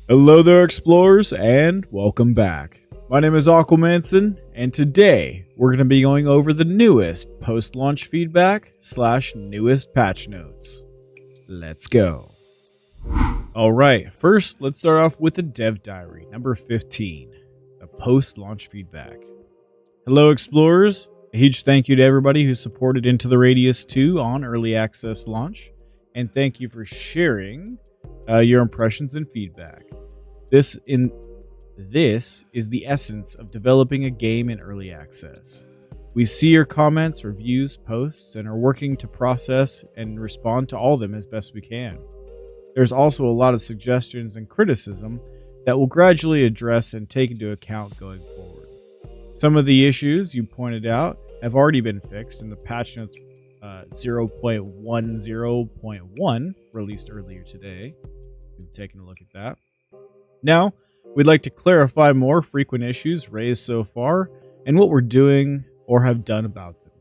Hello there, explorers, and welcome back. My name is Aquamanson, and today we're going to be going over the newest post-launch feedback / newest patch notes. Let's go. Alright, first let's start off with the Dev Diary, number 15, the post-launch feedback. Hello, explorers. A huge thank you to everybody who supported Into the Radius 2 on early access launch, and thank you for sharing your impressions and feedback. This is the essence of developing a game in early access. We see your comments, reviews, posts, and are working to process and respond to all of them as best we can. There's also a lot of suggestions and criticism that we'll gradually address and take into account going forward. Some of the issues you pointed out have already been fixed in the patch notes 0.10.1 released earlier today. We've taken a look at that. Now, we'd like to clarify more frequent issues raised so far and what we're doing or have done about them.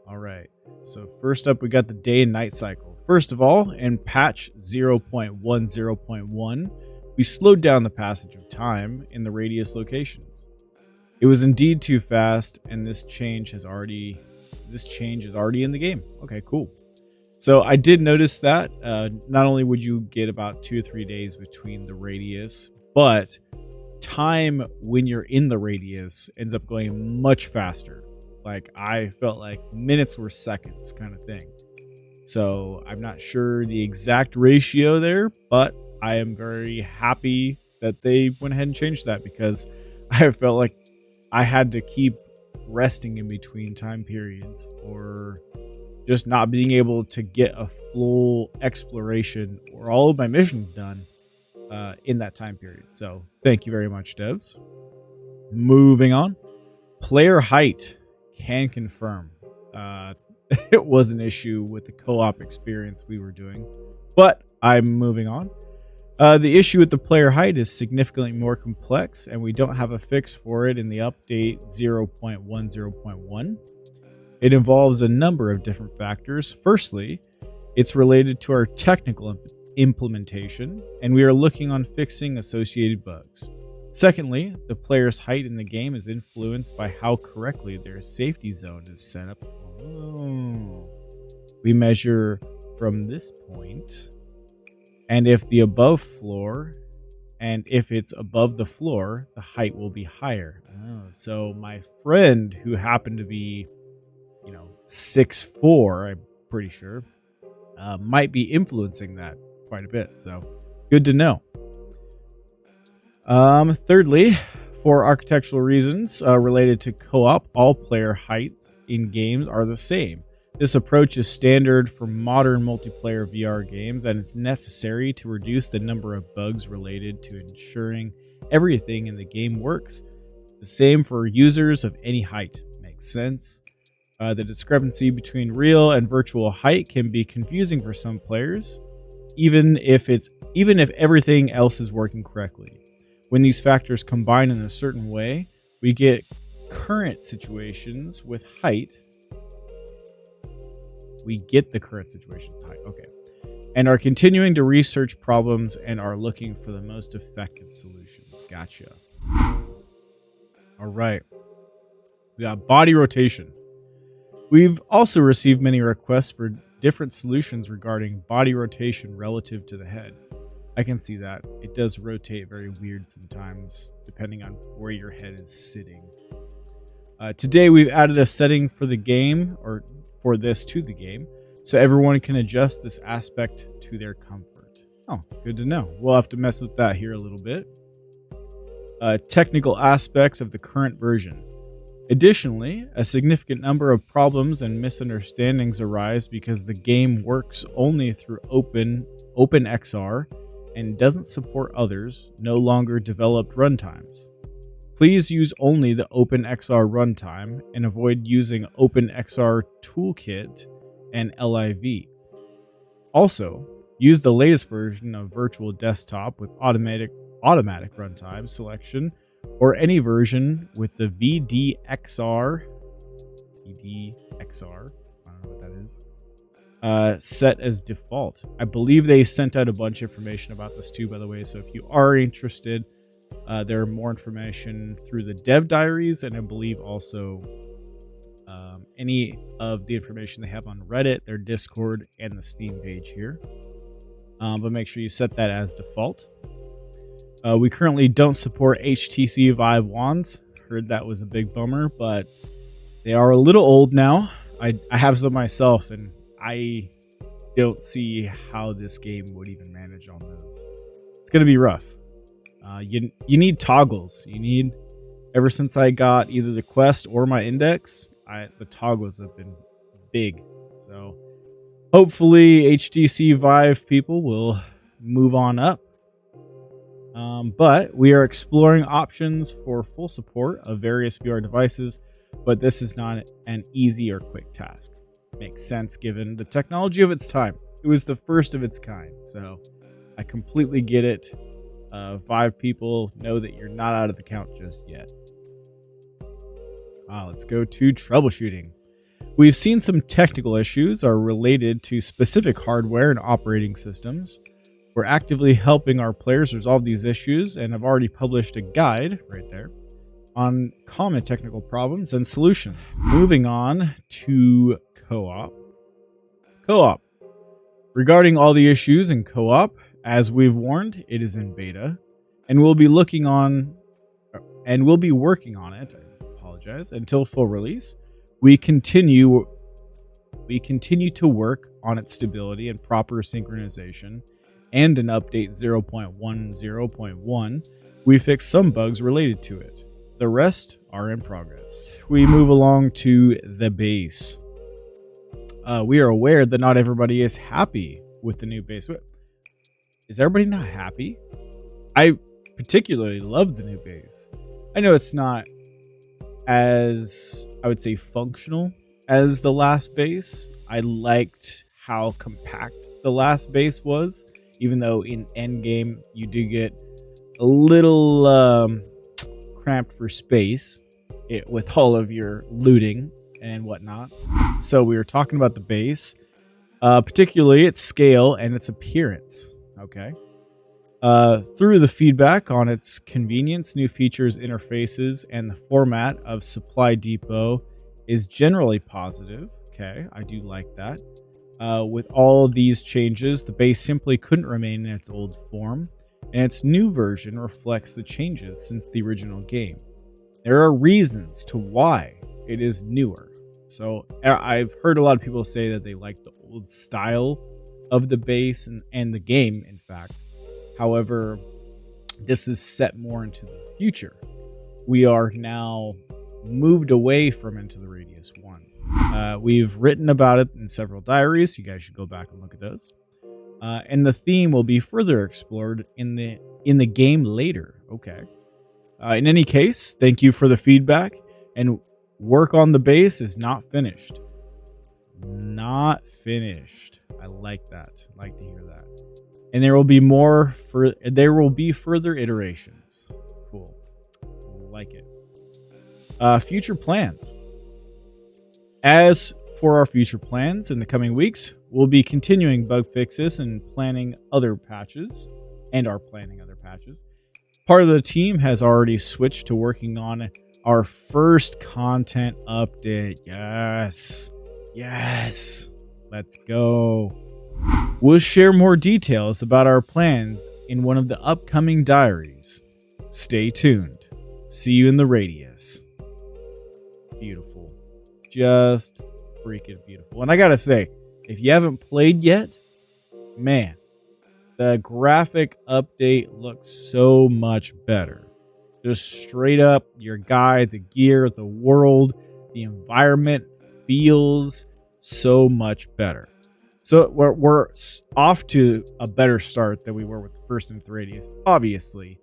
Alright, so first up we got the day and night cycle. First of all, in patch 0.10.1, we slowed down the passage of time in the radius locations. It was indeed too fast, and this change is already in the game. Okay, cool. So I did notice that not only would you get about 2 or 3 days between the radius, but time when you're in the radius ends up going much faster. Like, I felt like minutes were seconds kind of thing. So I'm not sure the exact ratio there, but I am very happy that they went ahead and changed that, because I felt like I had to keep resting in between time periods, or just not being able to get a full exploration or all of my missions done in that time period. So thank you very much, devs. Moving on. Player height can confirm. It was an issue with the co-op experience we were doing, but I'm moving on. The issue with the player height is significantly more complex, and we don't have a fix for it in the update 0.10.1. It involves a number of different factors. Firstly, it's related to our technical implementation, and we are looking on fixing associated bugs. Secondly, the player's height in the game is influenced by how correctly their safety zone is set up. We measure from this point, and if it's above the floor, the height will be higher. So my friend, who happened to be 6'4", I'm pretty sure, might be influencing that quite a bit. So good to know. Thirdly, for architectural reasons related to co-op, all player heights in games are the same. This approach is standard for modern multiplayer VR games, and it's necessary to reduce the number of bugs related to ensuring everything in the game works. The same for users of any height. Makes sense. The discrepancy between real and virtual height can be confusing for some players, even if everything else is working correctly. When these factors combine in a certain way, we get current situations with height. Okay. And are continuing to research problems and are looking for the most effective solutions. Gotcha. All right. We got body rotation. We've also received many requests for different solutions regarding body rotation relative to the head. I can see that. It does rotate very weird sometimes, depending on where your head is sitting. Today, we've added a setting for the game, or for this to the game, so everyone can adjust this aspect to their comfort. Oh, good to know. We'll have to mess with that here a little bit. Technical aspects of the current version. Additionally, a significant number of problems and misunderstandings arise because the game works only through OpenXR and doesn't support others, no longer developed runtimes. Please use only the OpenXR runtime and avoid using OpenXR Toolkit and LIV. Also, use the latest version of Virtual Desktop with automatic runtime selection, or any version with the VDXR, I don't know what that is, set as default. I believe they sent out a bunch of information about this too, by the way. So if you are interested, there are more information through the dev diaries, and I believe also any of the information they have on Reddit, their Discord, and the Steam page here. But make sure you set that as default. We currently don't support HTC Vive wands. Heard that was a big bummer, but they are a little old now. I have some myself, and I don't see how this game would even manage on those. It's going to be rough. You need toggles. Ever since I got either the Quest or my Index, the toggles have been big. So hopefully HTC Vive people will move on up. But we are exploring options for full support of various VR devices, but this is not an easy or quick task. Makes sense given the technology of its time. It was the first of its kind, so I completely get it. Vive people, know that you're not out of the count just yet. Let's go to troubleshooting. We've seen some technical issues are related to specific hardware and operating systems. We're actively helping our players resolve these issues and have already published a guide right there on common technical problems and solutions. Moving on to co-op. Regarding all the issues in co-op, as we've warned, it is in beta, and we'll be working on it. I apologize, until full release. We continue to work on its stability and proper synchronization, and in update 0.10.1, we fixed some bugs related to it. The rest are in progress. We move along to the base. We are aware that not everybody is happy with the new base. Is everybody not happy? I particularly love the new base. I know it's not as, I would say, functional as the last base. I liked how compact the last base was, even though in endgame you do get a little cramped for space with all of your looting and whatnot. So we were talking about the base, particularly its scale and its appearance. Okay. Through the feedback on its convenience, new features, interfaces, and the format of Supply Depot is generally positive. Okay, I do like that. With all of these changes, the base simply couldn't remain in its old form, and its new version reflects the changes since the original game. There are reasons to why it is newer. So I've heard a lot of people say that they like the old style of the base and the game, in fact. However, this is set more into the future. We are now moved away from Into the Radius 1. We've written about it in several diaries. You guys should go back and look at those. And the theme will be further explored in the game later. Okay. In any case, thank you for the feedback. And work on the base is not finished. Not finished. I like that. I like to hear that. And there will be further iterations. Cool. Like it. Future plans. As for our future plans in the coming weeks, we'll be continuing bug fixes and planning other patches. Part of the team has already switched to working on our first content update. Yes. Let's go. We'll share more details about our plans in one of the upcoming diaries. Stay tuned. See you in the Radius. Beautiful. Just freaking beautiful. And I gotta say, if you haven't played yet, man, the graphic update looks so much better. Just straight up, your guy, the gear, the world, the environment feels so much better. So we're off to a better start than we were with the first Into the Radius, obviously.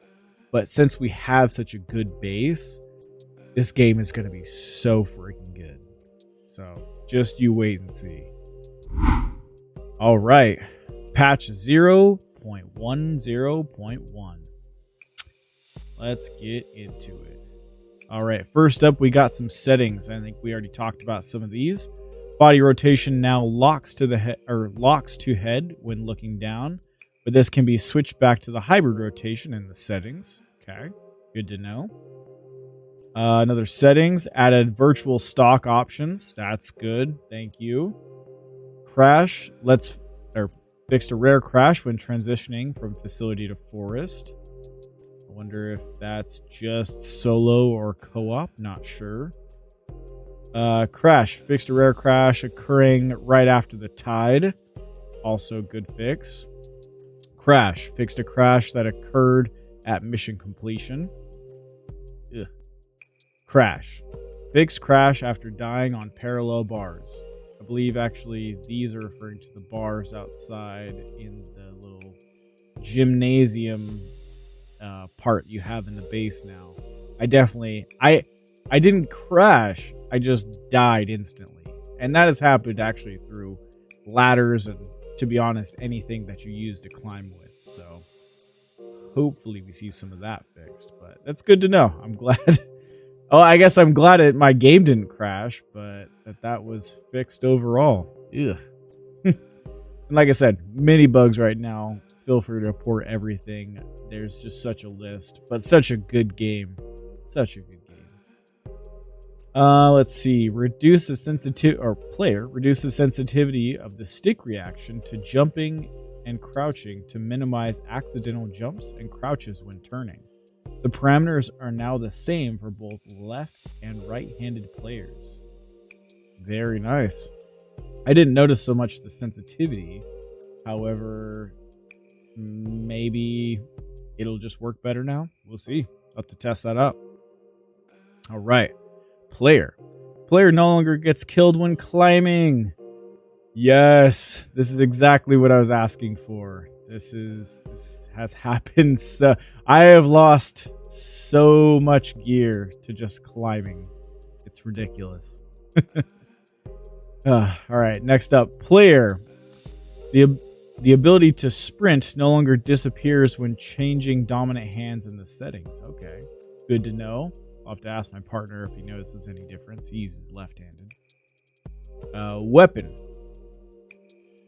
But since we have such a good base, this game is going to be so freaking good. So just you wait and see. All right. Patch 0.10.1. Let's get into it. All right. First up, we got some settings. I think we already talked about some of these. Body rotation now locks to the head or locks to head when looking down, but this can be switched back to the hybrid rotation in the settings. Okay, good to know. Another settings, added virtual stock options. That's good. Thank you. Crash, fixed a rare crash when transitioning from facility to forest. I wonder if that's just solo or co-op. Not sure. Crash, fixed a rare crash occurring right after the tide. Also good fix. Crash, fixed a crash that occurred at mission completion. Ugh. Crash, fixed crash after dying on parallel bars. I believe actually these are referring to the bars outside in the little gymnasium part you have in the base now. I didn't crash. I just died instantly. And that has happened actually through ladders and, to be honest, anything that you use to climb with. So hopefully we see some of that fixed. But that's good to know. I'm glad. Oh, I guess I'm glad my game didn't crash, but that was fixed overall. Ugh. And like I said, many bugs right now. Feel free to report everything. There's just such a list. But such a good game. Such a good game. Let's see. Reduce the sensitivity of the stick reaction to jumping and crouching to minimize accidental jumps and crouches when turning. The parameters are now the same for both left and right-handed players. Very nice. I didn't notice so much the sensitivity. However, maybe it'll just work better now. We'll see. I'll have to test that out. All right. Player no longer gets killed when climbing. Yes, this is exactly what I was asking for. This has happened. So I have lost so much gear to just climbing. It's ridiculous. All right, next up, player. The ability to sprint no longer disappears when changing dominant hands in the settings. Okay, good to know. I'll have to ask my partner if he notices any difference. He uses left-handed.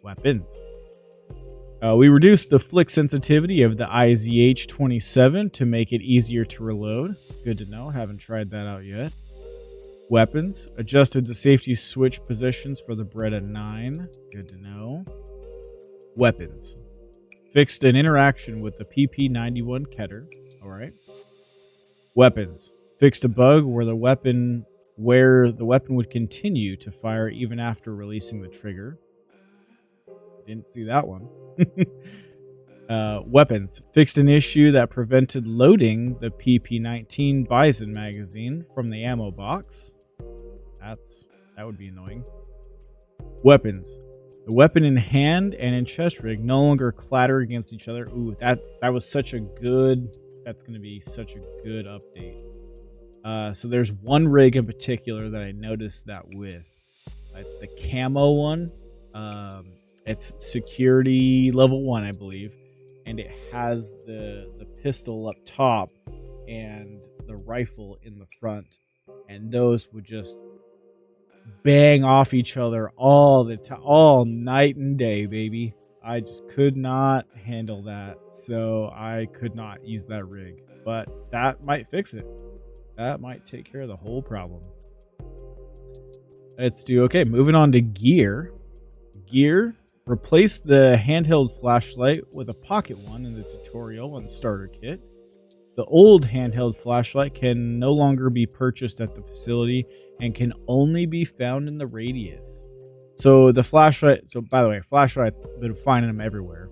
Weapons. We reduced the flick sensitivity of the IZH-27 to make it easier to reload. Good to know. Haven't tried that out yet. Weapons. Adjusted the safety switch positions for the Beretta 9. Good to know. Weapons. Fixed an interaction with the PP91 Keter. Alright. Weapons. Fixed a bug where the weapon would continue to fire even after releasing the trigger. Didn't see that one. Weapons. Fixed an issue that prevented loading the PP19 Bison magazine from the ammo box. That would be annoying. Weapons. The weapon in hand and in chest rig no longer clatter against each other. Ooh, that's going to be such a good update. So there's one rig in particular that I noticed that with. It's the camo one. It's security level 1, I believe. And it has the pistol up top and the rifle in the front. And those would just bang off each other all the time, all night and day, baby. I just could not handle that. So I could not use that rig. But that might fix it. That might take care of the whole problem. Let's do, okay, moving on to gear. Gear. Replace the handheld flashlight with a pocket one in the tutorial on the starter kit. The old handheld flashlight can no longer be purchased at the facility and can only be found in the radius. So the flashlight, by the way, flashlights, been finding them everywhere.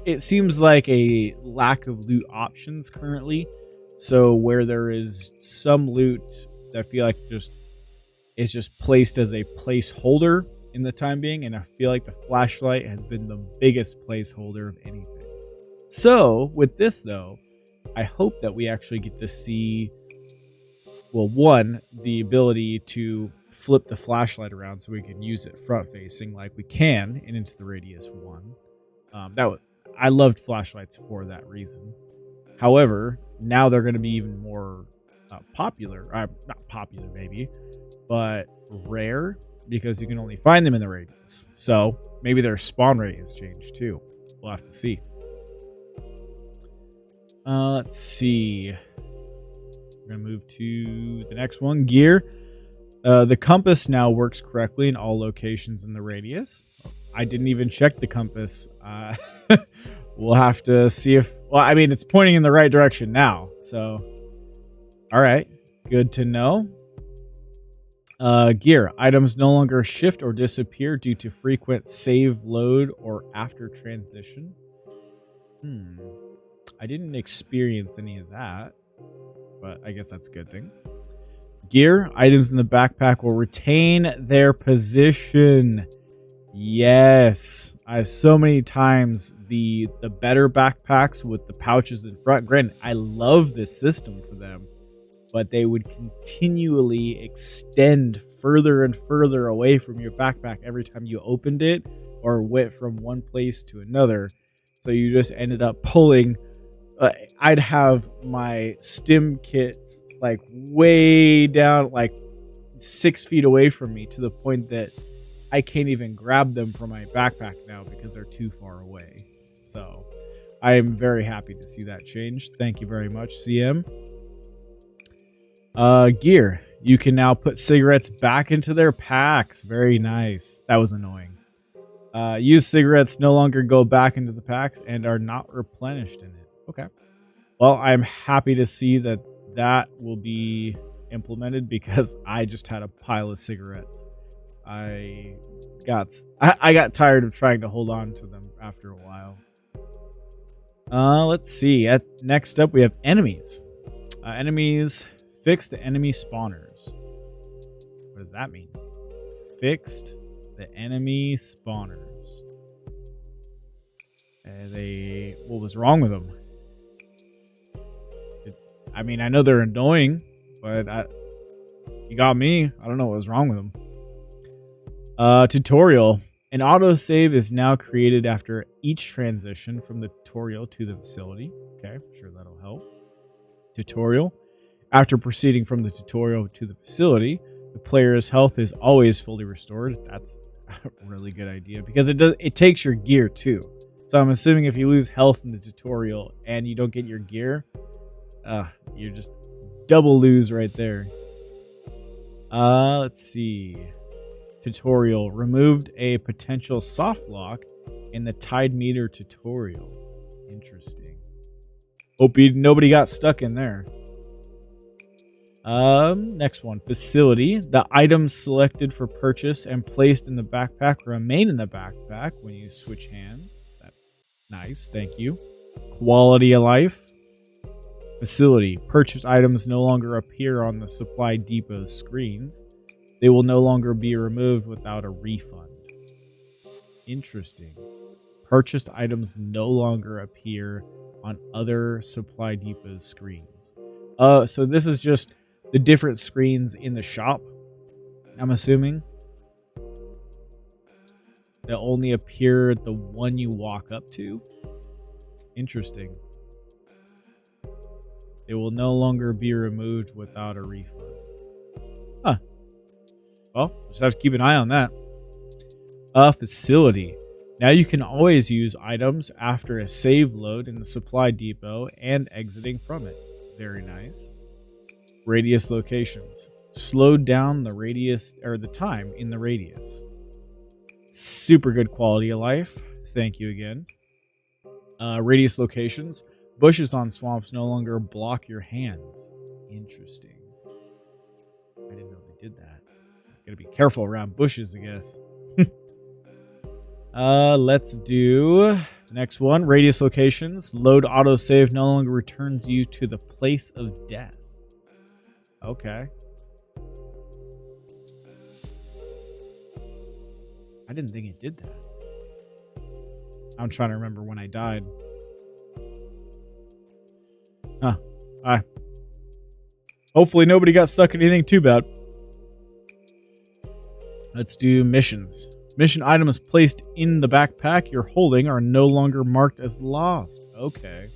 It seems like a lack of loot options currently. So where there is some loot that I feel like it's just placed as a placeholder in the time being, and I feel like the flashlight has been the biggest placeholder of anything. So with this though, I hope that we actually get to see, well, one, the ability to flip the flashlight around so we can use it front facing like we can in Into the Radius 1. I loved flashlights for that reason. However, now they're going to be even more popular. Not popular maybe, but rare. because you can only find them in the radius. So maybe their spawn rate has changed too. We'll have to see. Let's see. We're going to move to the next one. Gear. The compass now works correctly in all locations in the radius. I didn't even check the compass. We'll have to see if... Well, I mean, it's pointing in the right direction now. So, all right. Good to know. Gear. Items no longer shift or disappear due to frequent save, load, or after transition. I didn't experience any of that, but I guess that's a good thing. Gear. Items in the backpack will retain their position. Yes. So many times the better backpacks with the pouches in front. Granted, I love this system for them, but they would continually extend further and further away from your backpack every time you opened it or went from one place to another. So you just ended up pulling. I'd have my stim kits like way down, like 6 feet away from me, to the point that I can't even grab them from my backpack now because they're too far away. So I am very happy to see that change. Thank you very much, CM. Gear. You can now put cigarettes back into their packs. Very nice. That was annoying. Used cigarettes no longer go back into the packs and are not replenished in it. Okay. Well, I'm happy to see that will be implemented because I just had a pile of cigarettes. I got tired of trying to hold on to them after a while. Let's see. Next up, we have enemies. Enemies. Fix the enemy spawners. What does that mean? Fixed the enemy spawners. What was wrong with them? I mean, I know they're annoying, but you got me. I don't know what was wrong with them. Tutorial. An autosave is now created after each transition from the tutorial to the facility. Okay, sure, that'll help. Tutorial. After proceeding from the tutorial to the facility, the player's health is always fully restored. That's a really good idea because it takes your gear too. So I'm assuming if you lose health in the tutorial and you don't get your gear, you're just double lose right there. Let's see. Tutorial. Removed a potential soft lock in the tide meter tutorial. Interesting. Hope nobody got stuck in there. Next one. Facility. The items selected for purchase and placed in the backpack remain in the backpack when you switch hands. Nice. Thank you. Quality of life. Facility. Purchased items no longer appear on the supply depot screens. They will no longer be removed without a refund. Interesting. Purchased items no longer appear on other supply depot screens. So this is just the different screens in the shop, I'm assuming. They'll only appear at the one you walk up to. Interesting. It will no longer be removed without a refund. Huh. Well, just have to keep an eye on that. Facility. Now you can always use items after a save load in the supply depot and exiting from it. Very nice. Radius locations. Slowed down the radius or the time in the radius. Super good quality of life. Thank you again. Radius locations. Bushes on swamps no longer block your hands. Interesting. I didn't know they did that. Gotta be careful around bushes, I guess. Let's do the next one. Radius locations. Load autosave no longer returns you to the place of death. Okay. I didn't think it did that. I'm trying to remember when I died. Huh. Hopefully nobody got stuck in anything too bad. Let's do missions. Mission items placed in the backpack you're holding are no longer marked as lost. Okay.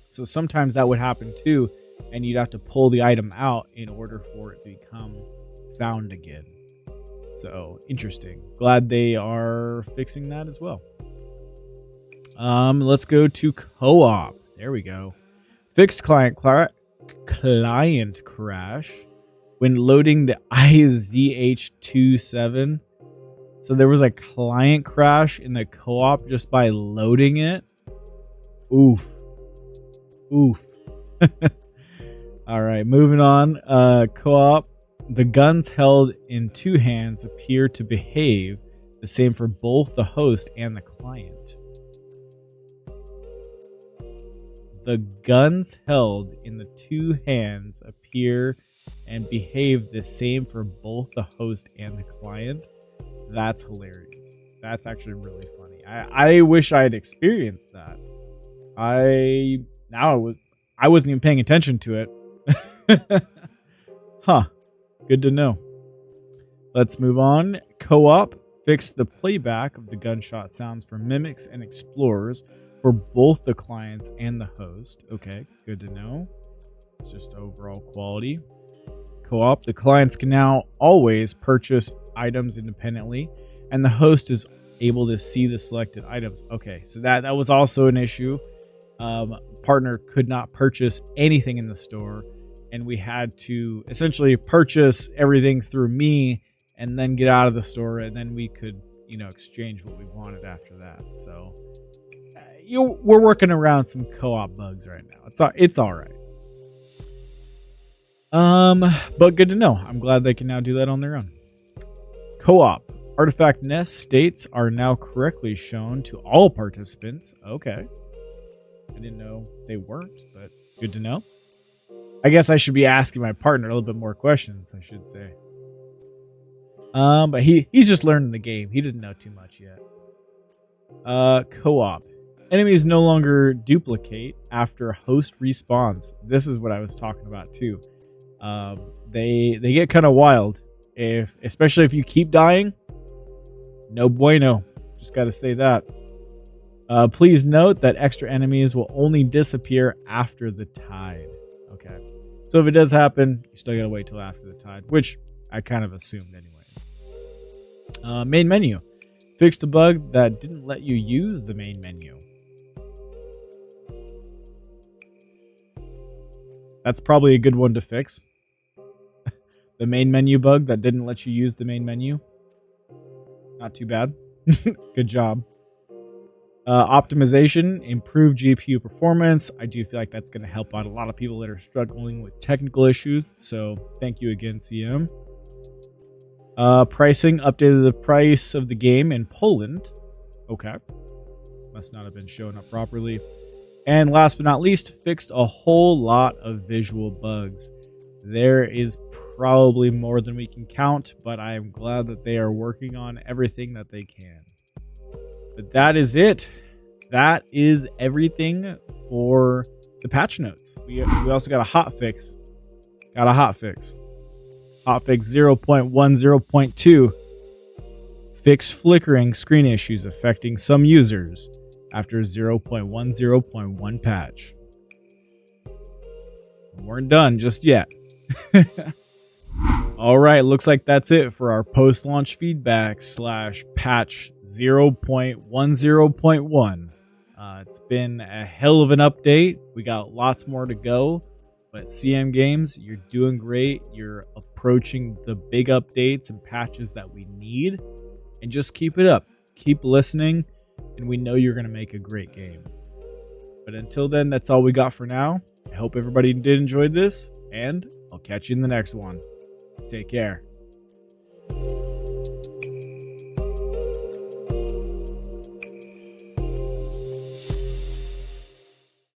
So sometimes that would happen too, and you'd have to pull the item out in order for it to become found again. So interesting. Glad they are fixing that as well. Let's go to co-op. There we go. Fixed client crash when loading the IZH27. So there was a client crash in the co-op just by loading it. Oof. All right, moving on. Co-op. The guns held in two hands appear to behave the same for both the host and the client. The guns held in the two hands appear and behave the same for both the host and the client. That's hilarious. That's actually really funny. I wish I had experienced that. I wasn't even paying attention to it. Huh. Good to know. Let's move on. Co-op fixed the playback of the gunshot sounds for mimics and explorers for both the clients and the host. Okay, good to know. It's just overall quality. Co-op, the clients can now always purchase items independently, and the host is able to see the selected items. Okay, so that was also an issue. Partner could not purchase anything in the store, and we had to essentially purchase everything through me and then get out of the store, and then we could, exchange what we wanted after that. So we're working around some co-op bugs right now. It's all right. But good to know. I'm glad they can now do that on their own. Co-op. Artifact Nest states are now correctly shown to all participants. Okay. I didn't know they weren't, but good to know. I guess I should be asking my partner a little bit more questions, I should say. But he's just learning the game. He didn't know too much yet. Co-op. Enemies no longer duplicate after a host respawns. This is what I was talking about too. They get kind of wild, especially if you keep dying. No bueno. Just got to say that. Please note that extra enemies will only disappear after the tide. Okay. So if it does happen, you still gotta wait till after the tide, which I kind of assumed anyways. Main menu. Fixed a bug that didn't let you use the main menu. That's probably a good one to fix. The main menu bug that didn't let you use the main menu. Not too bad. Good job. Optimization, improved GPU performance. I do feel like that's going to help out a lot of people that are struggling with technical issues. So thank you again, CM. Pricing, updated the price of the game in Poland. Okay. Must not have been shown up properly. And last but not least, fixed a whole lot of visual bugs. There is probably more than we can count, but I am glad that they are working on everything that they can. But that is it. That is everything for the patch notes. We also got a hot fix. Hotfix 0.10.2. Fix flickering screen issues affecting some users after 0.10.1 patch. We weren't done just yet. All right, looks like that's it for our post-launch feedback / patch 0.10.1. It's been a hell of an update. We got lots more to go, but CM Games, you're doing great. You're approaching the big updates and patches that we need, and just keep it up. Keep listening, and we know you're going to make a great game. But until then, that's all we got for now. I hope everybody did enjoy this, and I'll catch you in the next one. Take care.